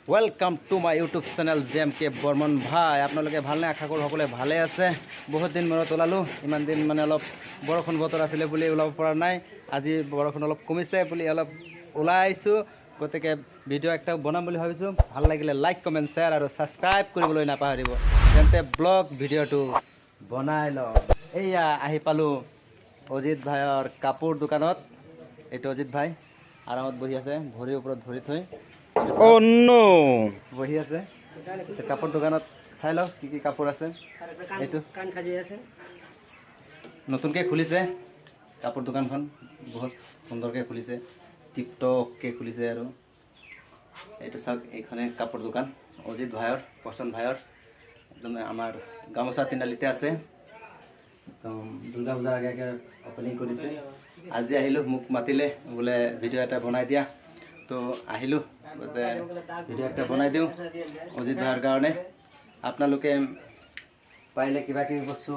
Welcome to my YouTube channel JMK Burman भाई आपलोगे भालने आशा करो सकले भाले आछे बहुत दिन मन ओलालो इमान दिन माने अलप बरखुण बतर आछिले बुली ओलाब পৰা নাই আজি बरखुण अलप कमिছে बुली अलप ओलाइছো गतिके ভিডিও একটা বনাম বুলি ভাবিছো ভাল লাগিলে লাইক কমেন্ট শেয়ার আৰু সাবস্ক্ৰাইব কৰিবলৈ নাপাহৰিব তেন্তে ব্লগ ভিডিওটো বনাই ল এইয়া আহি পালো অজিত ভাইৰ কাপোৰ দোকানত এইটো অজিত ভাই আৰামত বহি আছে ভৰিৰ ওপৰত ভৰি থৈ Oh no! বহি আছে কাপোৰ দোকানত চাই লওক কি কি কাপোৰ আছে এইটো কান খাজি আছে নতুনকে খুলিছে কাপোৰ দোকানখন বহুত সুন্দৰকে খুলিছে টিকটককে খুলিছে আৰু এইটো চাওক এইখনে কাপোৰ দোকান অজিত ভাইৰ পছন্দ ভাইৰ একদম আমাৰ গামোচা তিনালিতে আছে একদম দুৰ্গা পূজাৰ আগে আগে ওপেনিং কৰিছে আজি আহিলো মোক মাতিলে বোলে ভিডিও এটা বনাই দিয়া তো আহিলো ভিডিও একটা বনাই দিও অজিত ভাইৰ কাৰণে আপোনালোকে পাইলে কিবা কিবি বস্তু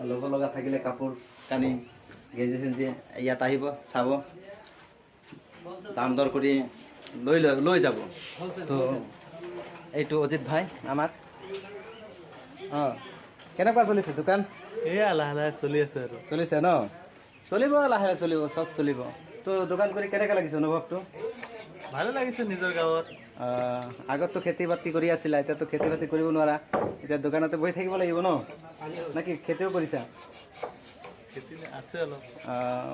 লগ লগা থাকিলে কাপোৰ কানি গেঞ্জি চেঞ্জি ইয়াত আহিব চাব দাম দৰ কৰি লৈ যাব তো এইটো অজিত ভাই আমাৰ কেনেকুৱা চলিছে দোকান এয়া লাহে লাহে চলি আছে আৰু চলিছে ন চলিব লাহে চলিব সব চলিব তো দোকান কৰি কেনেকুৱা লাগিছে অনুভৱটো ভালে লাগিছে নিজৰ গাঁৱত আগত তো খেতি বাতি কৰি আছিলা এতিয়া তো খেতি বাতি কৰিব নোৱাৰা এতিয়া দোকানতে বহি থাকিব লাগিব ন নাকি খেতিও কৰিছা খেতি আছে অলপ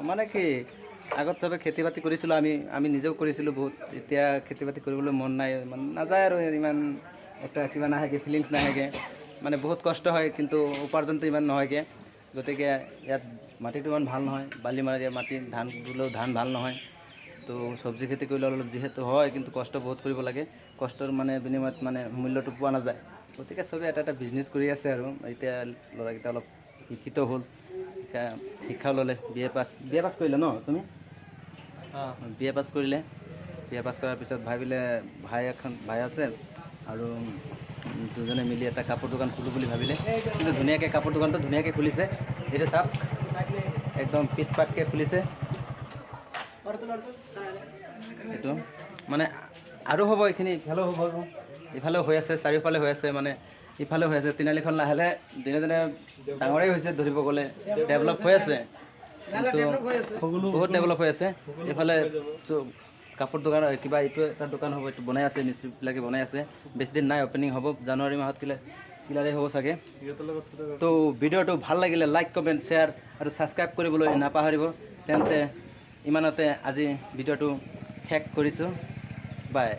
মানে কি আগত চবে খেতি বাতি কৰিছিলোঁ আমি নিজেও কৰিছিলোঁ বহুত এতিয়া খেতি বাতি কৰিবলৈ মন নাই মানে নাযায় আৰু ইমান একটা কিবা নাহেগে ফিলিংছ নাহেগে মানে বহুত কষ্ট হয় কিন্তু উপাৰ্জনটো ইমান নহয়গে গতিকে ইয়াত মাটিটো ইমান ভাল নহয় বালি মাৰি মাটি ধান ৰুলেও ধান ভাল নহয় তো সবজি খেতি কৰিলে অলপ যিহেতু হয় কিন্তু কষ্ট বহুত কৰিব লাগে কষ্টৰ মানে বিনিময়ত মানে মূল্যটো পোৱা নাযায় গতিকে চবে এটা বিজনেছ কৰি আছে আৰু এতিয়া ল'ৰাকেইটা অলপ শিক্ষিত হ'ল শিক্ষাও ল'লে বিএ পাছ কৰিলে ন তুমি বিএ পাছ কৰিলে বিএ পাছ কৰাৰ পিছত ভাবিলে ভাই আছে আৰু দুজনে মিলি এটা কাপোৰ দোকান খোলো বুলি ভাবিলে কিন্তু ধুনীয়াকৈ কাপোৰ দোকানটো ধুনীয়াকৈ খুলিছে এইটো চাওক একদম পিট পাটকৈ খুলিছে এইটো মানে আৰু হ'ব এইখিনি ইফালেও হ'ব আৰু ইফালেও হৈ আছে চাৰিওফালে হৈ আছে মানে ইফালেও হৈ আছে তিনিআলিখন লাহে লাহে দিনে দিনে ডাঙৰেই হৈছে ধৰিব গ'লে ডেভেলপ হৈ আছে কিন্তু বহুত ডেভেলপ হৈ আছে এইফালে কাপোৰ দোকান কিবা এইটো এটা দোকান হ'ব এইটো বনাই আছে মিস্ত্ৰীবিলাকে বনাই আছে বেছি দিন নাই অপেনিং হ'ব জানুৱাৰী মাহত ক্লিয়াৰেই হ'ব চাগে তো ভিডিঅ'টো ভাল লাগিলে লাইক কমেণ্ট শ্বেয়াৰ আৰু ছাবস্ক্ৰাইব কৰিবলৈ নাপাহৰিব তেন্তে ইমানতে আজি ভিডিঅ'টো শেষ কৰিছোঁ বাই